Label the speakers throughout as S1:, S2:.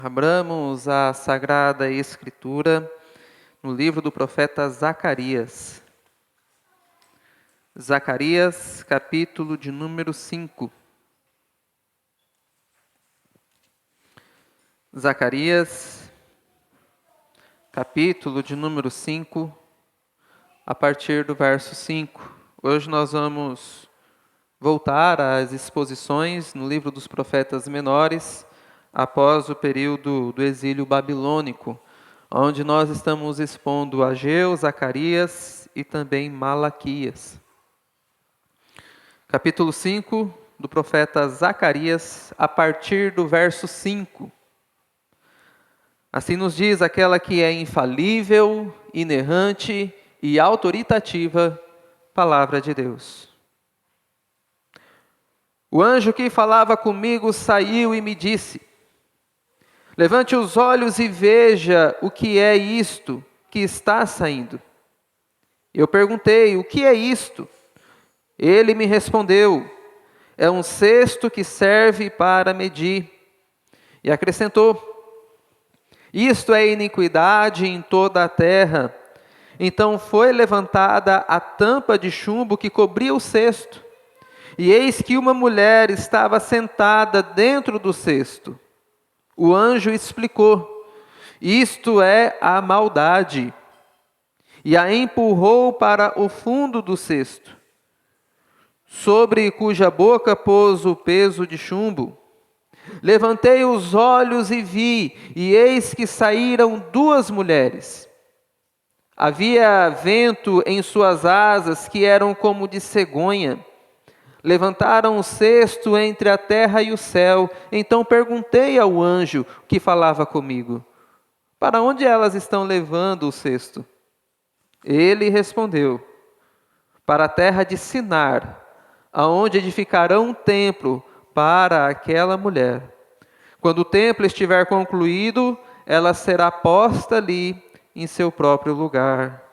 S1: Abramos a Sagrada Escritura no livro do profeta Zacarias. Zacarias, capítulo de número 5. Zacarias, capítulo de número 5, a partir do verso 5. Hoje nós vamos voltar às exposições no livro dos profetas menores, após o período do exílio babilônico, onde nós estamos expondo Ageu, Zacarias e também Malaquias. Capítulo 5 do profeta Zacarias, a partir do verso 5. Assim nos diz aquela que é infalível, inerrante e autoritativa palavra de Deus. O anjo que falava comigo saiu e me disse: levante os olhos e veja o que é isto que está saindo. Eu perguntei: o que é isto? Ele me respondeu: é um cesto que serve para medir. E acrescentou: isto é iniquidade em toda a terra. Então foi levantada a tampa de chumbo que cobria o cesto. E eis que uma mulher estava sentada dentro do cesto. O anjo explicou: isto é a maldade. E a empurrou para o fundo do cesto, sobre cuja boca pôs o peso de chumbo. Levantei os olhos e vi, e eis que saíram duas mulheres. Havia vento em suas asas, que eram como de cegonha. Levantaram o cesto entre a terra e o céu. Então perguntei ao anjo que falava comigo: para onde elas estão levando o cesto? Ele respondeu: para a terra de Sinar, aonde edificarão um templo para aquela mulher. Quando o templo estiver concluído, ela será posta ali em seu próprio lugar.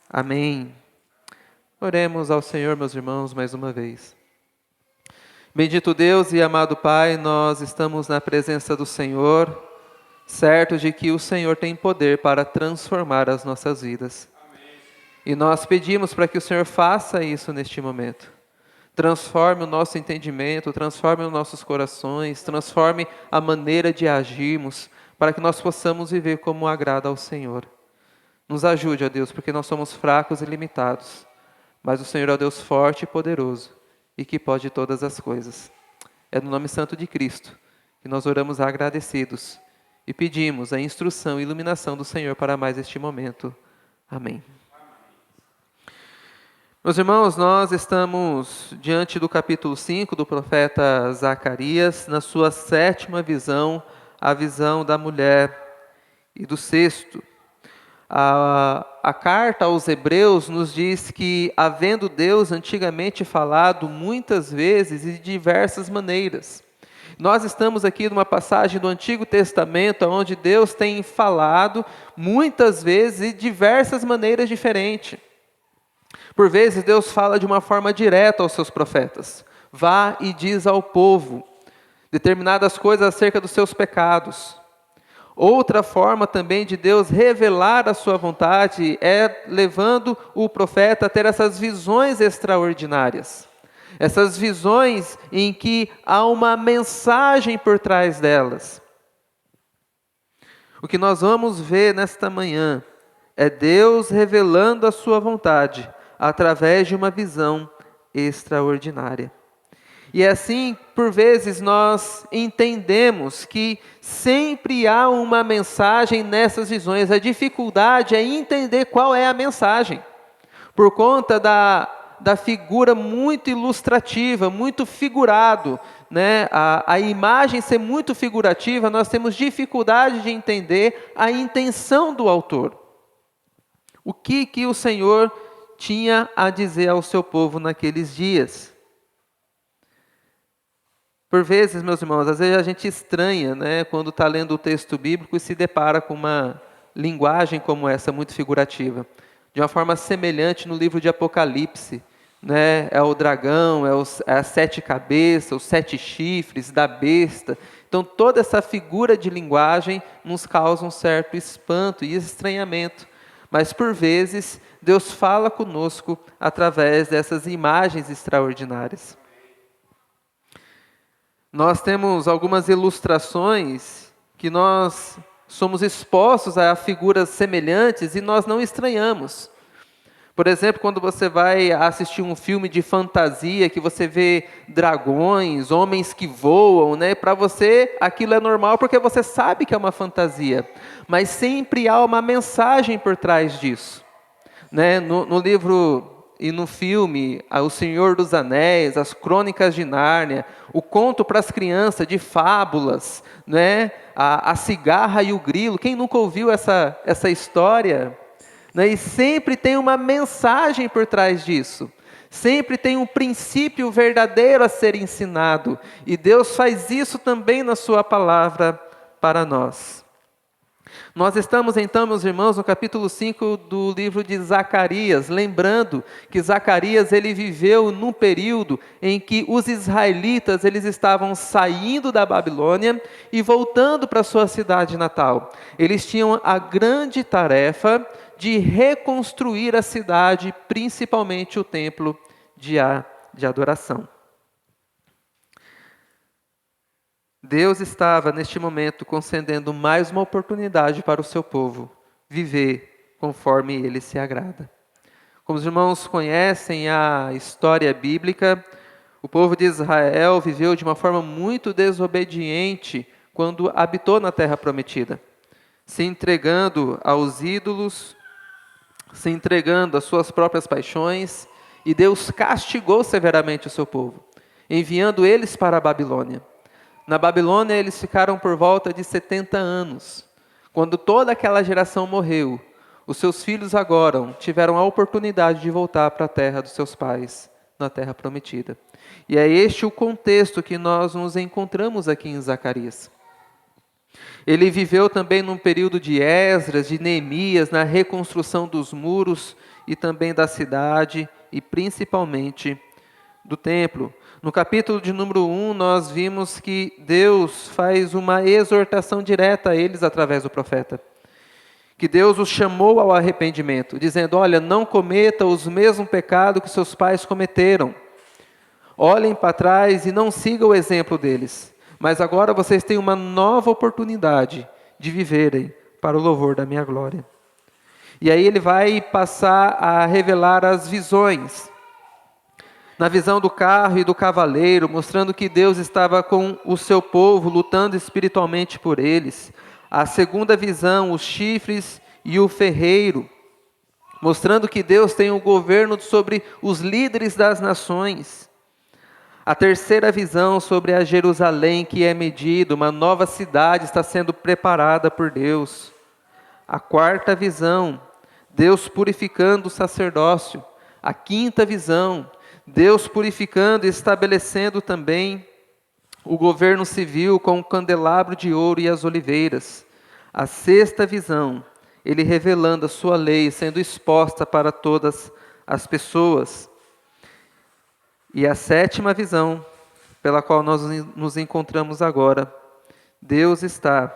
S1: Amém. Oremos ao Senhor, meus irmãos, mais uma vez. Bendito Deus e amado Pai, nós estamos na presença do Senhor, certos de que o Senhor tem poder para transformar as nossas vidas. Amém. E nós pedimos para que o Senhor faça isso neste momento. Transforme o nosso entendimento, transforme os nossos corações, transforme a maneira de agirmos, para que nós possamos viver como agrada ao Senhor. Nos ajude, ó Deus, porque nós somos fracos e limitados, mas o Senhor é o Deus forte e poderoso, e que pode todas as coisas. É no nome santo de Cristo que nós oramos agradecidos e pedimos a instrução e iluminação do Senhor para mais este momento. Amém. Meus irmãos, nós estamos diante do capítulo 5 do profeta Zacarias, na sua 7ª visão, a visão da mulher e do cesto. A carta aos Hebreus nos diz que, havendo Deus antigamente falado muitas vezes e de diversas maneiras, nós estamos aqui numa passagem do Antigo Testamento, onde Deus tem falado muitas vezes e de diversas maneiras diferentes. Por vezes Deus fala de uma forma direta aos seus profetas: vá e diz ao povo determinadas coisas acerca dos seus pecados. Outra forma também de Deus revelar a sua vontade é levando o profeta a ter essas visões extraordinárias. Essas visões em que há uma mensagem por trás delas. O que nós vamos ver nesta manhã é Deus revelando a sua vontade através de uma visão extraordinária. E assim, por vezes, nós entendemos que sempre há uma mensagem nessas visões. A dificuldade é entender qual é a mensagem, por conta da figura muito ilustrativa, muito figurado, né? A imagem ser muito figurativa, nós temos dificuldade de entender a intenção do autor. O que o Senhor tinha a dizer ao seu povo naqueles dias. Por vezes, meus irmãos, às vezes a gente estranha, né, quando está lendo o texto bíblico e se depara com uma linguagem como essa, muito figurativa. De uma forma semelhante no livro de Apocalipse, né? É o dragão, é as 7 cabeças, os 7 chifres da besta. Então, toda essa figura de linguagem nos causa um certo espanto e estranhamento. Mas, por vezes, Deus fala conosco através dessas imagens extraordinárias. Nós temos algumas ilustrações que nós somos expostos a figuras semelhantes e nós não estranhamos. Por exemplo, quando você vai assistir um filme de fantasia, que você vê dragões, homens que voam, né? Para você aquilo é normal porque você sabe que é uma fantasia. Mas sempre há uma mensagem por trás disso. Né? No livro e no filme, O Senhor dos Anéis, as Crônicas de Nárnia, o conto para as crianças de fábulas, né? A cigarra e o grilo. Quem nunca ouviu essa história? Né? E sempre tem uma mensagem por trás disso. Sempre tem um princípio verdadeiro a ser ensinado. E Deus faz isso também na sua palavra para nós. Nós estamos então, meus irmãos, no capítulo 5 do livro de Zacarias, lembrando que Zacarias ele viveu num período em que os israelitas eles estavam saindo da Babilônia e voltando para a sua cidade natal. Eles tinham a grande tarefa de reconstruir a cidade, principalmente o templo de adoração. Deus estava, neste momento, concedendo mais uma oportunidade para o seu povo viver conforme ele se agrada. Como os irmãos conhecem a história bíblica, o povo de Israel viveu de uma forma muito desobediente quando habitou na terra prometida, se entregando aos ídolos, se entregando às suas próprias paixões, e Deus castigou severamente o seu povo, enviando eles para a Babilônia. Na Babilônia eles ficaram por volta de 70 anos. Quando toda aquela geração morreu, os seus filhos agora tiveram a oportunidade de voltar para a terra dos seus pais, na terra prometida. E é este o contexto que nós nos encontramos aqui em Zacarias. Ele viveu também num período de Esdras, de Neemias, na reconstrução dos muros e também da cidade e principalmente do templo. No capítulo de número 1, nós vimos que Deus faz uma exortação direta a eles através do profeta. Que Deus os chamou ao arrependimento, dizendo, olha, não cometa os mesmos pecados que seus pais cometeram. Olhem para trás e não sigam o exemplo deles. Mas agora vocês têm uma nova oportunidade de viverem para o louvor da minha glória. E aí ele vai passar a revelar as visões. Na visão do carro e do cavaleiro, mostrando que Deus estava com o seu povo, lutando espiritualmente por eles. A segunda visão, os chifres e o ferreiro, mostrando que Deus tem o governo sobre os líderes das nações. A terceira visão sobre a Jerusalém que é medida, uma nova cidade está sendo preparada por Deus. A quarta visão, Deus purificando o sacerdócio. A quinta visão, Deus purificando e estabelecendo também o governo civil com o candelabro de ouro e as oliveiras. A sexta visão, ele revelando a sua lei, sendo exposta para todas as pessoas. E a sétima visão, pela qual nós nos encontramos agora, Deus está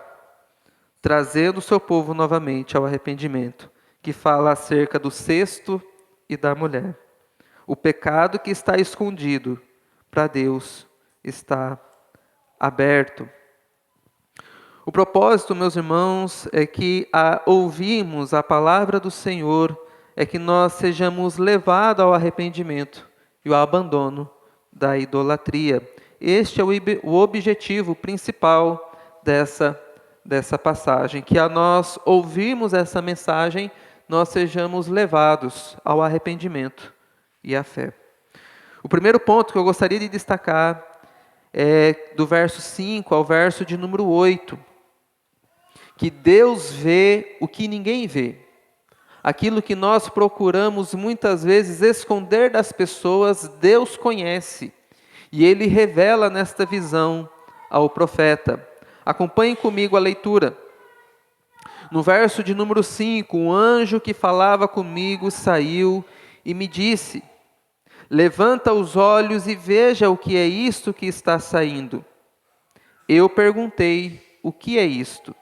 S1: trazendo o seu povo novamente ao arrependimento, que fala acerca do cesto e da mulher. O pecado que está escondido, para Deus, está aberto. O propósito, meus irmãos, é que a ouvirmos a palavra do Senhor, é que nós sejamos levados ao arrependimento e ao abandono da idolatria. Este é o objetivo principal dessa passagem, que a nós ouvirmos essa mensagem, nós sejamos levados ao arrependimento e à fé. O primeiro ponto que eu gostaria de destacar é do verso 5 ao verso de número 8, que Deus vê o que ninguém vê. Aquilo que nós procuramos muitas vezes esconder das pessoas, Deus conhece. E Ele revela nesta visão ao profeta. Acompanhem comigo a leitura. No verso de número 5, o anjo que falava comigo saiu e me disse: Levanta os olhos e veja o que é isto que está saindo. Eu perguntei, o que é isto?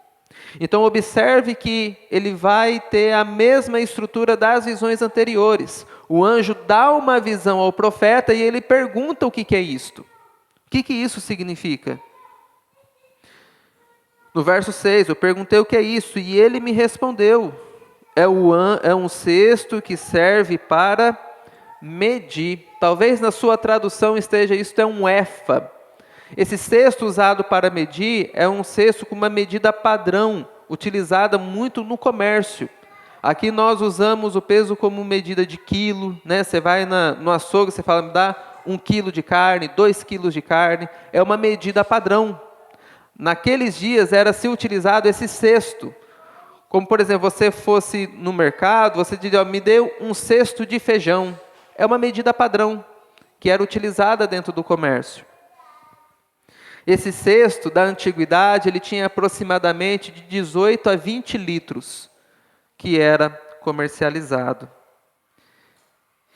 S1: Então observe que ele vai ter a mesma estrutura das visões anteriores. O anjo dá uma visão ao profeta e ele pergunta o que é isto. O que isso significa? No verso 6, eu perguntei o que é isso e ele me respondeu. É um cesto que serve para medir. Talvez na sua tradução esteja, isto é um efa. Esse cesto usado para medir é um cesto com uma medida padrão, utilizada muito no comércio. Aqui nós usamos o peso como medida de quilo, né? Você vai no açougue, você fala, me dá 1 quilo de carne, 2 quilos de carne, é uma medida padrão. Naqueles dias era-se utilizado esse cesto. Como, por exemplo, você fosse no mercado, você diria, me dê um cesto de feijão. É uma medida padrão, que era utilizada dentro do comércio. Esse cesto da antiguidade, ele tinha aproximadamente de 18 a 20 litros, que era comercializado.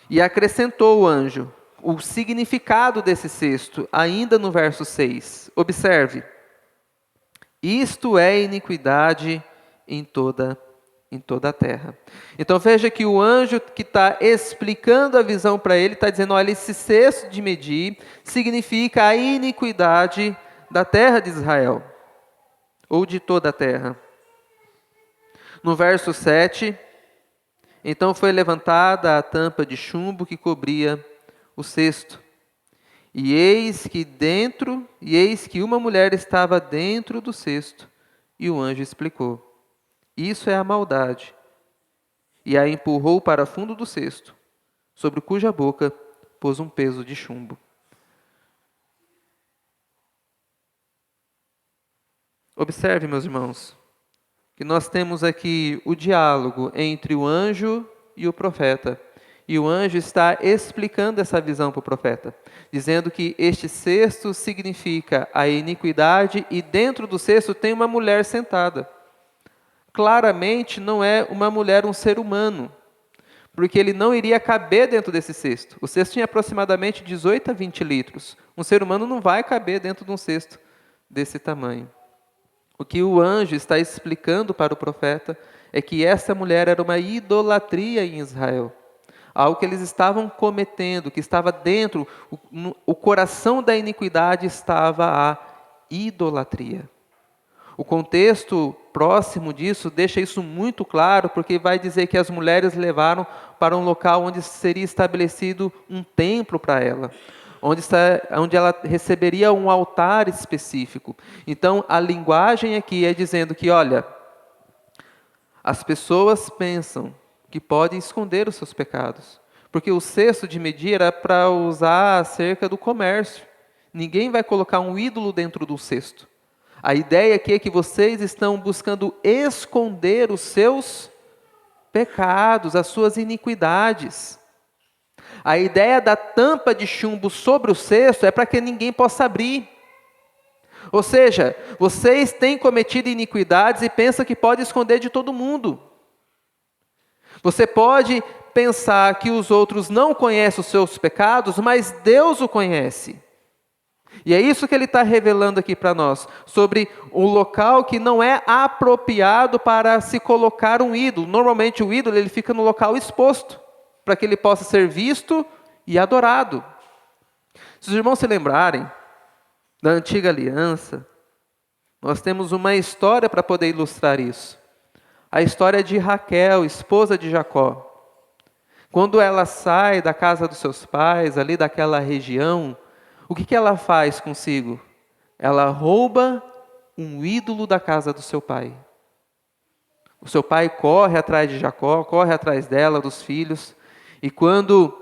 S1: E acrescentou o anjo o significado desse cesto, ainda no verso 6. Observe. Isto é iniquidade em toda a terra. Então veja que o anjo que está explicando a visão para ele, está dizendo, olha, esse cesto de medir significa a iniquidade da terra de Israel, ou de toda a terra. No verso 7, então foi levantada a tampa de chumbo que cobria o cesto. E eis que uma mulher estava dentro do cesto, e o anjo explicou. Isso é a maldade. E a empurrou para fundo do cesto, sobre cuja boca pôs um peso de chumbo. Observe, meus irmãos, que nós temos aqui o diálogo entre o anjo e o profeta. E o anjo está explicando essa visão para o profeta, dizendo que este cesto significa a iniquidade e dentro do cesto tem uma mulher sentada. Claramente não é uma mulher, um ser humano, porque ele não iria caber dentro desse cesto. O cesto tinha aproximadamente 18 a 20 litros. Um ser humano não vai caber dentro de um cesto desse tamanho. O que o anjo está explicando para o profeta é que essa mulher era uma idolatria em Israel. Algo que eles estavam cometendo, que estava dentro, o coração da iniquidade estava a idolatria. O contexto próximo disso deixa isso muito claro, porque vai dizer que as mulheres levaram para um local onde seria estabelecido um templo para ela, onde ela receberia um altar específico. Então, a linguagem aqui é dizendo que, olha, as pessoas pensam que podem esconder os seus pecados, porque o cesto de medir era para usar acerca do comércio. Ninguém vai colocar um ídolo dentro do cesto. A ideia aqui é que vocês estão buscando esconder os seus pecados, as suas iniquidades. A ideia da tampa de chumbo sobre o cesto é para que ninguém possa abrir. Ou seja, vocês têm cometido iniquidades e pensam que pode esconder de todo mundo. Você pode pensar que os outros não conhecem os seus pecados, mas Deus o conhece. E é isso que ele está revelando aqui para nós, sobre um local que não é apropriado para se colocar um ídolo. Normalmente o ídolo ele fica no local exposto, para que ele possa ser visto e adorado. Se os irmãos se lembrarem da antiga aliança, nós temos uma história para poder ilustrar isso. A história de Raquel, esposa de Jacó. Quando ela sai da casa dos seus pais, ali daquela região, o que ela faz consigo? Ela rouba um ídolo da casa do seu pai. O seu pai corre atrás de Jacó, corre atrás dela, dos filhos, e quando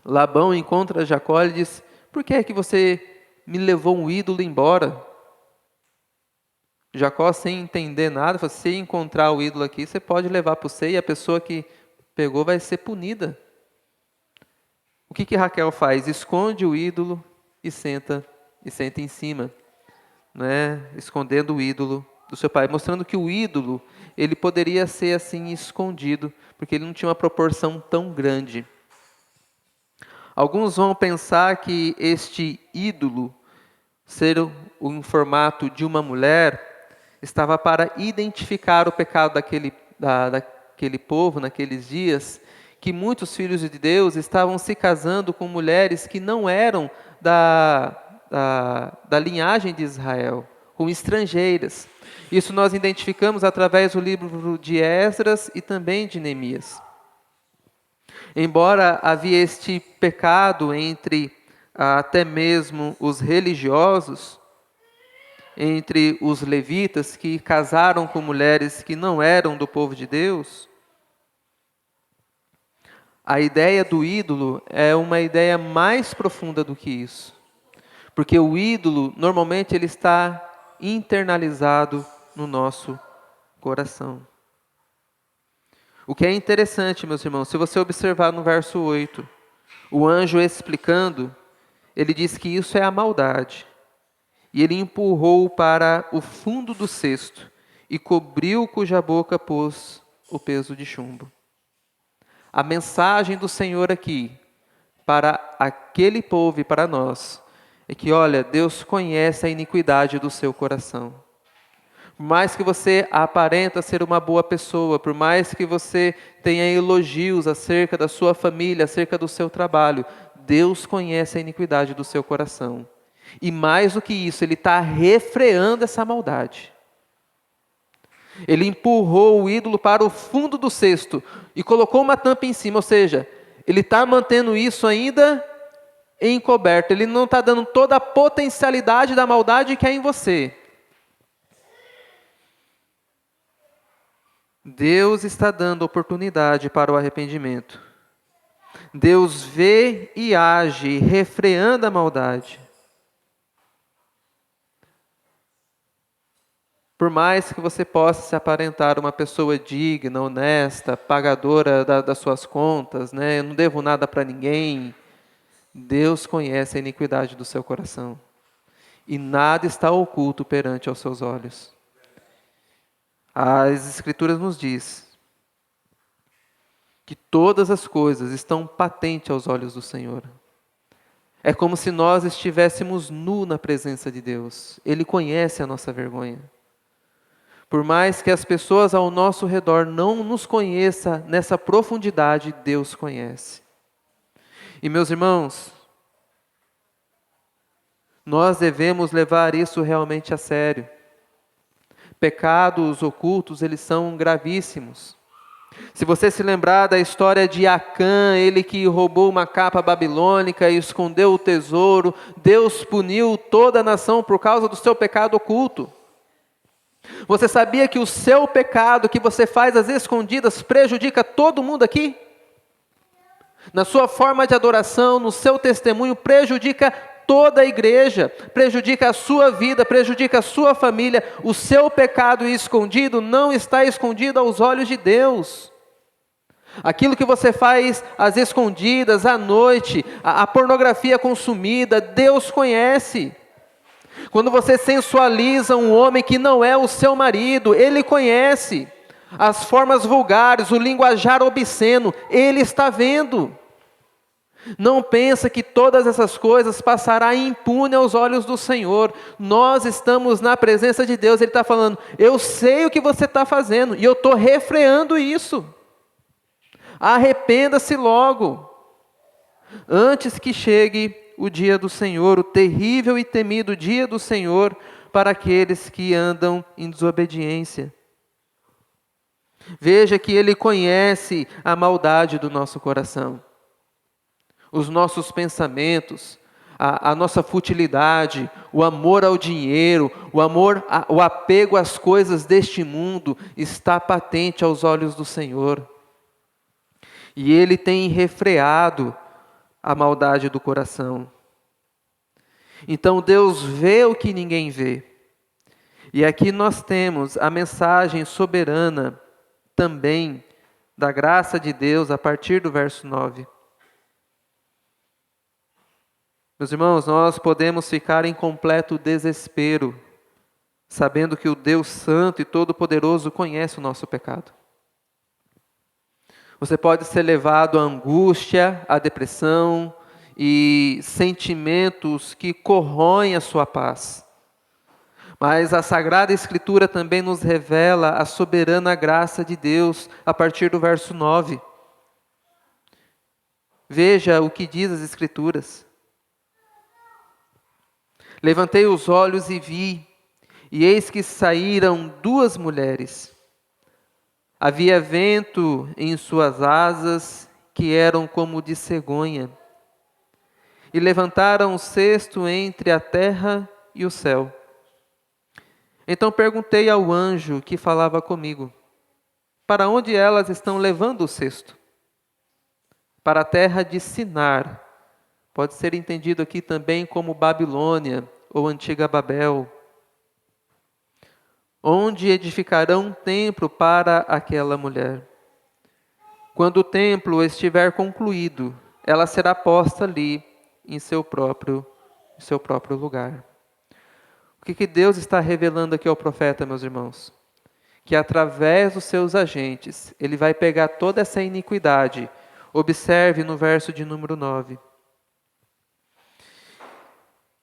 S1: Labão encontra Jacó, ele diz, por que é que você me levou um ídolo embora? Jacó, sem entender nada, falou, se encontrar o ídolo aqui, você pode levar para você e a pessoa que pegou vai ser punida. O que Raquel faz? Esconde o ídolo e senta em cima, né? Escondendo o ídolo do seu pai, mostrando que o ídolo ele poderia ser assim escondido, porque ele não tinha uma proporção tão grande. Alguns vão pensar que este ídolo, ser em formato de uma mulher, estava para identificar o pecado daquele povo naqueles dias, que muitos filhos de Deus estavam se casando com mulheres que não eram da linhagem de Israel, com estrangeiras. Isso nós identificamos através do livro de Esdras e também de Neemias. Embora havia este pecado entre até mesmo os religiosos, entre os levitas que casaram com mulheres que não eram do povo de Deus, a ideia do ídolo é uma ideia mais profunda do que isso. Porque o ídolo, normalmente, ele está internalizado no nosso coração. O que é interessante, meus irmãos, se você observar no verso 8, o anjo explicando, ele diz que isso é a maldade. E ele empurrou para o fundo do cesto e cobriu cuja boca pôs o peso de chumbo. A mensagem do Senhor aqui, para aquele povo e para nós, é que, olha, Deus conhece a iniquidade do seu coração. Por mais que você aparenta ser uma boa pessoa, por mais que você tenha elogios acerca da sua família, acerca do seu trabalho, Deus conhece a iniquidade do seu coração. E mais do que isso, Ele está refreando essa maldade. Ele empurrou o ídolo para o fundo do cesto e colocou uma tampa em cima, ou seja, Ele está mantendo isso ainda encoberto. Ele não está dando toda a potencialidade da maldade que há em você. Deus está dando oportunidade para o arrependimento. Deus vê e age, refreando a maldade. Por mais que você possa se aparentar uma pessoa digna, honesta, pagadora das suas contas, né? Eu não devo nada para ninguém. Deus conhece a iniquidade do seu coração. E nada está oculto perante aos seus olhos. As Escrituras nos diz que todas as coisas estão patentes aos olhos do Senhor. É como se nós estivéssemos nu na presença de Deus. Ele conhece a nossa vergonha. Por mais que as pessoas ao nosso redor não nos conheçam nessa profundidade, Deus conhece. E meus irmãos, nós devemos levar isso realmente a sério. Pecados ocultos, eles são gravíssimos. Se você se lembrar da história de Acã, ele que roubou uma capa babilônica e escondeu o tesouro, Deus puniu toda a nação por causa do seu pecado oculto. Você sabia que o seu pecado que você faz às escondidas prejudica todo mundo aqui? Na sua forma de adoração, no seu testemunho, prejudica toda a igreja, prejudica a sua vida, prejudica a sua família. O seu pecado escondido não está escondido aos olhos de Deus. Aquilo que você faz às escondidas, à noite, a pornografia consumida, Deus conhece. Quando você sensualiza um homem que não é o seu marido, Ele conhece. As formas vulgares, o linguajar obsceno, Ele está vendo. Não pensa que todas essas coisas passará impune aos olhos do Senhor. Nós estamos na presença de Deus. Ele está falando, eu sei o que você está fazendo e eu estou refreando isso. Arrependa-se logo, antes que chegue o dia do Senhor, o terrível e temido dia do Senhor para aqueles que andam em desobediência. Veja que Ele conhece a maldade do nosso coração. Os nossos pensamentos, a nossa futilidade, o amor ao dinheiro, o apego às coisas deste mundo está patente aos olhos do Senhor. E Ele tem refreado a maldade do coração. Então Deus vê o que ninguém vê. E aqui nós temos a mensagem soberana também da graça de Deus a partir do verso 9. Meus irmãos, nós podemos ficar em completo desespero, sabendo que o Deus Santo e Todo-Poderoso conhece o nosso pecado. Você pode ser levado à angústia, à depressão, e sentimentos que corroem a sua paz. Mas a Sagrada Escritura também nos revela a soberana graça de Deus a partir do verso 9. Veja o que diz as Escrituras. Levantei os olhos e vi, e eis que saíram duas mulheres. Havia vento em suas asas, que eram como de cegonha, e levantaram o cesto entre a terra e o céu. Então perguntei ao anjo que falava comigo: para onde elas estão levando o cesto? Para a terra de Sinar. Pode ser entendido aqui também como Babilônia ou Antiga Babel, onde edificarão um templo para aquela mulher. Quando o templo estiver concluído, ela será posta ali em seu próprio lugar. O que Deus está revelando aqui ao profeta, meus irmãos? Que através dos seus agentes, ele vai pegar toda essa iniquidade. Observe no verso de número 9.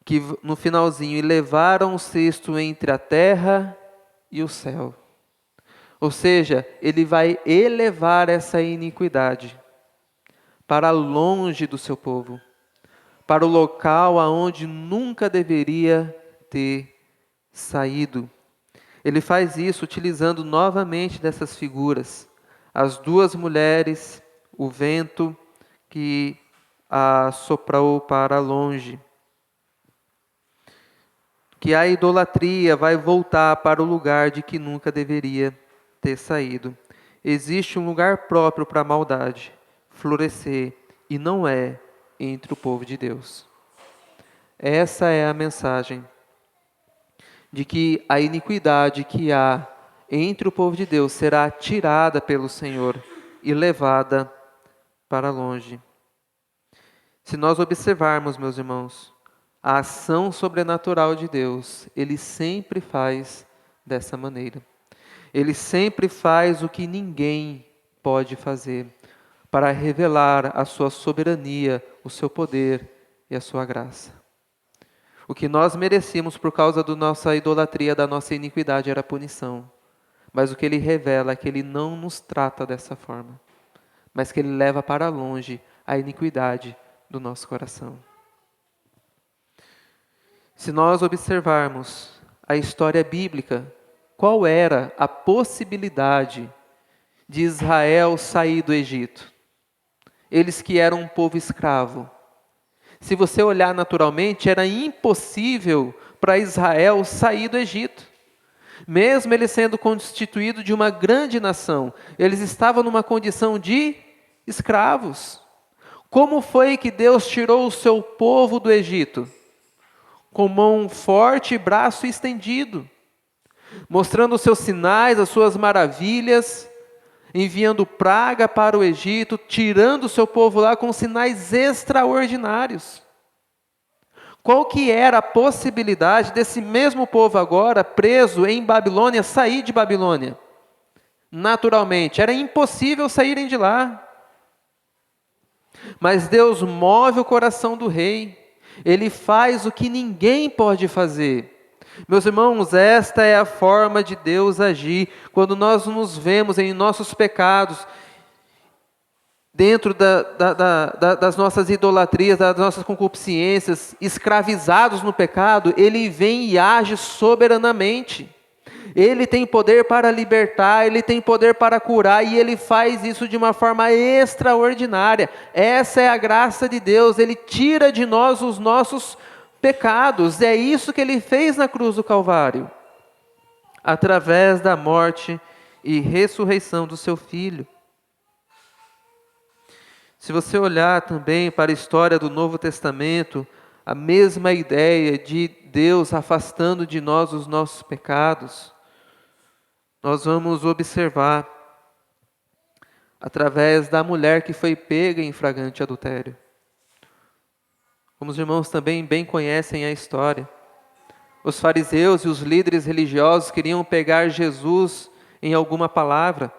S1: Que no finalzinho, e levaram o cesto entre a terra e o céu. Ou seja, ele vai elevar essa iniquidade para longe do seu povo, para o local aonde nunca deveria ter saído. Ele faz isso utilizando novamente dessas figuras, as duas mulheres, o vento que a soprou para longe. Que a idolatria vai voltar para o lugar de que nunca deveria ter saído. Existe um lugar próprio para a maldade florescer, e não é entre o povo de Deus. Essa é a mensagem de que a iniquidade que há entre o povo de Deus será tirada pelo Senhor e levada para longe. Se nós observarmos, meus irmãos, a ação sobrenatural de Deus, Ele sempre faz dessa maneira. Ele sempre faz o que ninguém pode fazer, para revelar a sua soberania, o seu poder e a sua graça. O que nós merecíamos por causa da nossa idolatria, da nossa iniquidade, era punição. Mas o que Ele revela é que Ele não nos trata dessa forma, mas que Ele leva para longe a iniquidade do nosso coração. Se nós observarmos a história bíblica, qual era a possibilidade de Israel sair do Egito? Eles que eram um povo escravo. Se você olhar naturalmente, era impossível para Israel sair do Egito. Mesmo ele sendo constituído de uma grande nação, eles estavam numa condição de escravos. Como foi que Deus tirou o seu povo do Egito? Com mão forte e braço estendido, mostrando os seus sinais, as suas maravilhas, enviando praga para o Egito, tirando o seu povo lá com sinais extraordinários. Qual que era a possibilidade desse mesmo povo agora, preso em Babilônia, sair de Babilônia? Naturalmente, era impossível saírem de lá. Mas Deus move o coração do rei. Ele faz o que ninguém pode fazer. Meus irmãos, esta é a forma de Deus agir. Quando nós nos vemos em nossos pecados, dentro das nossas idolatrias, das nossas concupiscências, escravizados no pecado, Ele vem e age soberanamente. Ele tem poder para libertar, Ele tem poder para curar, e Ele faz isso de uma forma extraordinária. Essa é a graça de Deus. Ele tira de nós os nossos pecados. É isso que Ele fez na cruz do Calvário, através da morte e ressurreição do seu Filho. Se você olhar também para a história do Novo Testamento, a mesma ideia de Deus afastando de nós os nossos pecados, nós vamos observar através da mulher que foi pega em flagrante adultério. Como os irmãos também bem conhecem a história, os fariseus e os líderes religiosos queriam pegar Jesus em alguma palavra.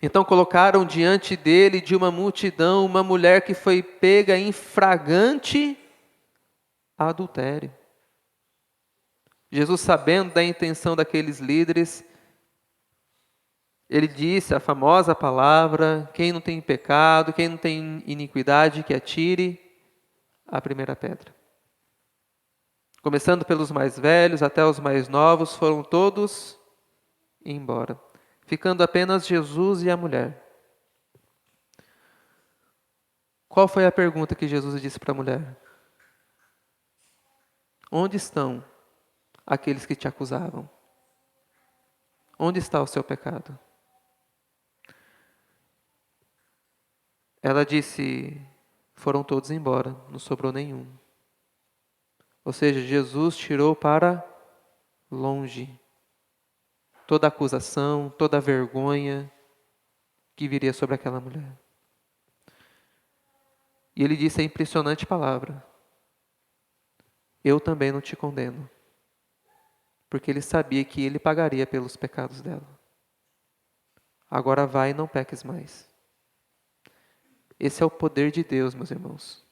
S1: Então colocaram diante dele, de uma multidão, uma mulher que foi pega em flagrante adultério. Jesus, sabendo da intenção daqueles líderes, ele disse a famosa palavra: quem não tem pecado, quem não tem iniquidade, que atire a primeira pedra. Começando pelos mais velhos até os mais novos, foram todos embora, ficando apenas Jesus e a mulher. Qual foi a pergunta que Jesus disse para a mulher? Onde estão aqueles que te acusavam? Onde está o seu pecado? Ela disse: foram todos embora, não sobrou nenhum. Ou seja, Jesus tirou para longe toda acusação, toda vergonha que viria sobre aquela mulher. E ele disse a impressionante palavra: eu também não te condeno. Porque ele sabia que ele pagaria pelos pecados dela. Agora vai e não peques mais. Esse é o poder de Deus, meus irmãos,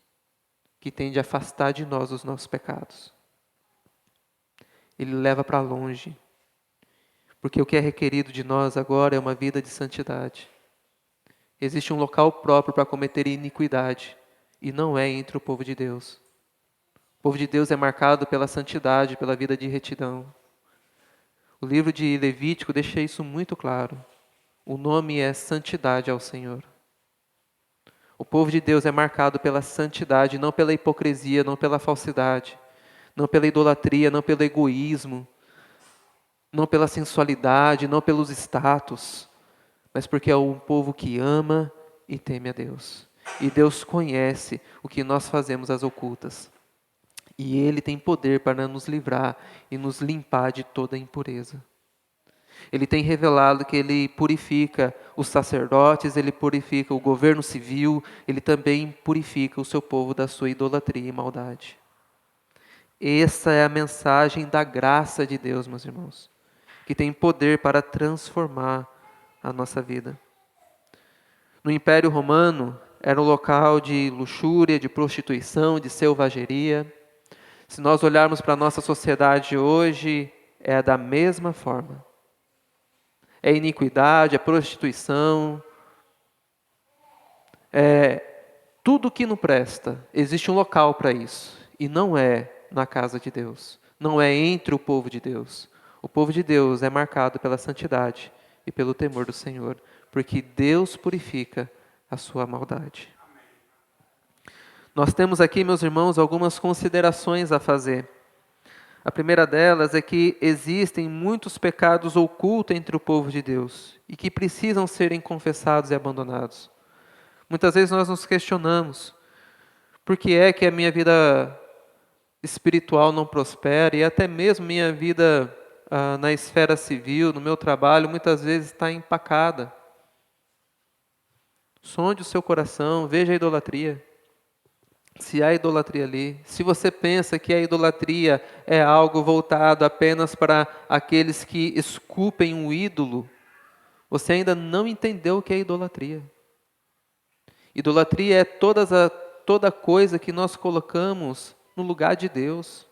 S1: que tende a afastar de nós os nossos pecados. Ele leva para longe. Porque o que é requerido de nós agora é uma vida de santidade. Existe um local próprio para cometer iniquidade, e não é entre o povo de Deus. O povo de Deus é marcado pela santidade, pela vida de retidão. O livro de Levítico deixa isso muito claro. O nome é santidade ao Senhor. O povo de Deus é marcado pela santidade, não pela hipocrisia, não pela falsidade, não pela idolatria, não pelo egoísmo, não pela sensualidade, não pelos status, mas porque é um povo que ama e teme a Deus. E Deus conhece o que nós fazemos às ocultas. E Ele tem poder para nos livrar e nos limpar de toda impureza. Ele tem revelado que Ele purifica os sacerdotes, Ele purifica o governo civil, Ele também purifica o seu povo da sua idolatria e maldade. Essa é a mensagem da graça de Deus, meus irmãos, que tem poder para transformar a nossa vida. No Império Romano, era um local de luxúria, de prostituição, de selvageria. Se nós olharmos para a nossa sociedade hoje, é da mesma forma. É iniquidade, é prostituição, é tudo que não presta. Existe um local para isso. E não é na casa de Deus. Não é entre o povo de Deus. O povo de Deus é marcado pela santidade e pelo temor do Senhor. Porque Deus purifica a sua maldade. Nós temos aqui, meus irmãos, algumas considerações a fazer. A primeira delas é que existem muitos pecados ocultos entre o povo de Deus e que precisam serem confessados e abandonados. Muitas vezes nós nos questionamos: por que é que a minha vida espiritual não prospera e até mesmo minha vida na esfera civil, no meu trabalho, muitas vezes está empacada? Sonde o seu coração, veja a idolatria. Se há idolatria ali, se você pensa que a idolatria é algo voltado apenas para aqueles que esculpem um ídolo, você ainda não entendeu o que é idolatria. Idolatria é toda coisa que nós colocamos no lugar de Deus.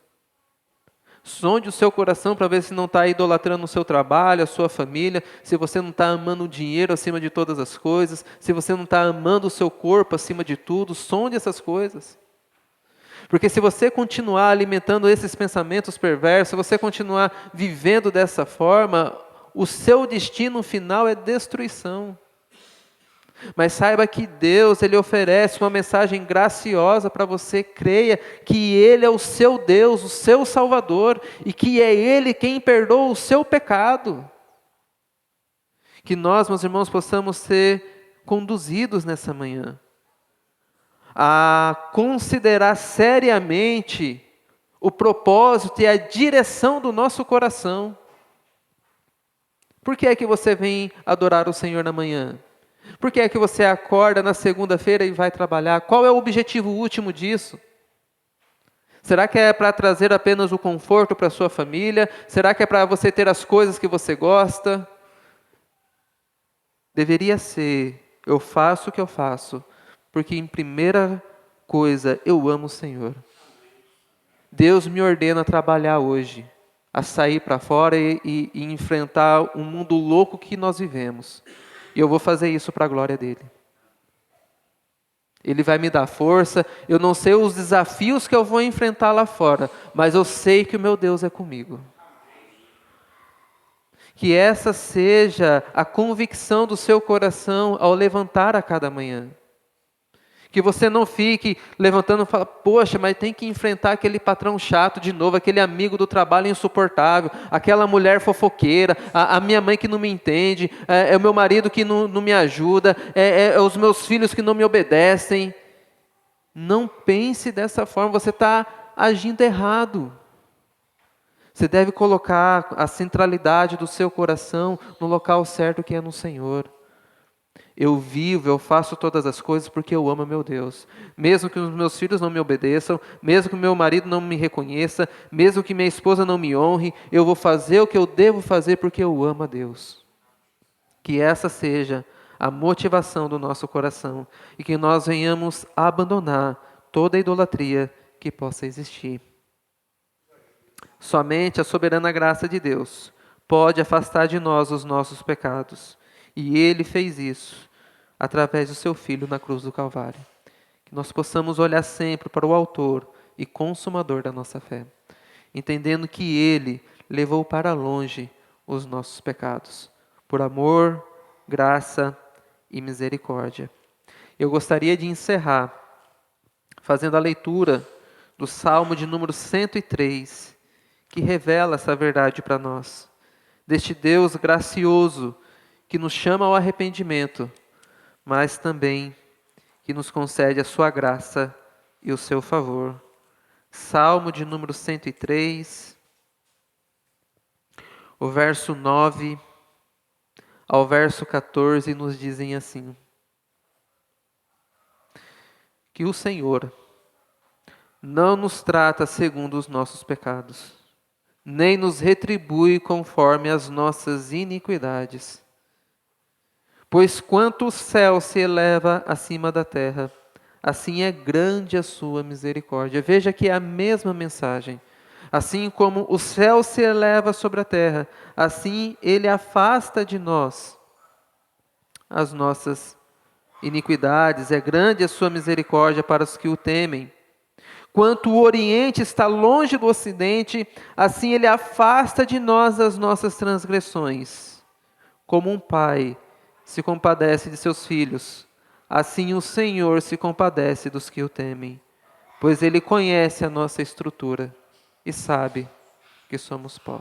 S1: Sonde o seu coração para ver se não está idolatrando o seu trabalho, a sua família, se você não está amando o dinheiro acima de todas as coisas, se você não está amando o seu corpo acima de tudo. Sonde essas coisas. Porque se você continuar alimentando esses pensamentos perversos, se você continuar vivendo dessa forma, o seu destino final é destruição. Mas saiba que Deus, Ele oferece uma mensagem graciosa para você. Creia que Ele é o seu Deus, o seu Salvador, e que é Ele quem perdoa o seu pecado. Que nós, meus irmãos, possamos ser conduzidos nessa manhã a considerar seriamente o propósito e a direção do nosso coração. Por que é que você vem adorar o Senhor na manhã? Por que é que você acorda na segunda-feira e vai trabalhar? Qual é o objetivo último disso? Será que é para trazer apenas o conforto para a sua família? Será que é para você ter as coisas que você gosta? deveria ser: eu faço o que eu faço, porque em primeira coisa eu amo o Senhor. Deus me ordena a trabalhar hoje, a sair para fora e enfrentar um mundo louco que nós vivemos. E eu vou fazer isso para a glória dele. Ele vai me dar força. Eu não sei os desafios que eu vou enfrentar lá fora, mas eu sei que o meu Deus é comigo. Que essa seja a convicção do seu coração ao levantar a cada manhã. Que você não fique levantando e fala: poxa, mas tem que enfrentar aquele patrão chato de novo, aquele amigo do trabalho insuportável, aquela mulher fofoqueira, a minha mãe que não me entende, é o meu marido que não me ajuda, é os meus filhos que não me obedecem. Não pense dessa forma, você está agindo errado. Você deve colocar a centralidade do seu coração no local certo, que é no Senhor. Eu vivo, eu faço todas as coisas porque eu amo meu Deus. Mesmo que os meus filhos não me obedeçam, mesmo que o meu marido não me reconheça, mesmo que minha esposa não me honre, eu vou fazer o que eu devo fazer porque eu amo a Deus. Que essa seja a motivação do nosso coração e que nós venhamos a abandonar toda a idolatria que possa existir. Somente a soberana graça de Deus pode afastar de nós os nossos pecados. E Ele fez isso através do seu Filho na cruz do Calvário. Que nós possamos olhar sempre para o autor e consumador da nossa fé, entendendo que Ele levou para longe os nossos pecados, por amor, graça e misericórdia. Eu gostaria de encerrar fazendo a leitura do Salmo de número 103, que revela essa verdade para nós, deste Deus gracioso que nos chama ao arrependimento, mas também que nos concede a sua graça e o seu favor. Salmo de número 103, o verso 9 ao verso 14 nos dizem assim: que o Senhor não nos trata segundo os nossos pecados, nem nos retribui conforme as nossas iniquidades. Pois quanto o céu se eleva acima da terra, assim é grande a sua misericórdia. Veja que é a mesma mensagem. Assim como o céu se eleva sobre a terra, assim ele afasta de nós as nossas iniquidades. É grande a sua misericórdia para os que o temem. Quanto o Oriente está longe do Ocidente, assim ele afasta de nós as nossas transgressões. Como um pai se compadece de seus filhos, assim o Senhor se compadece dos que o temem, pois Ele conhece a nossa estrutura e sabe que somos pó.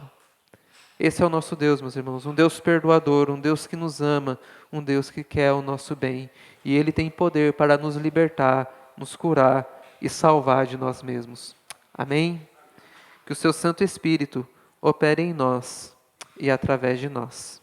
S1: Esse é o nosso Deus, meus irmãos, um Deus perdoador, um Deus que nos ama, um Deus que quer o nosso bem, e Ele tem poder para nos libertar, nos curar e salvar de nós mesmos. Amém? Que o seu Santo Espírito opere em nós e através de nós.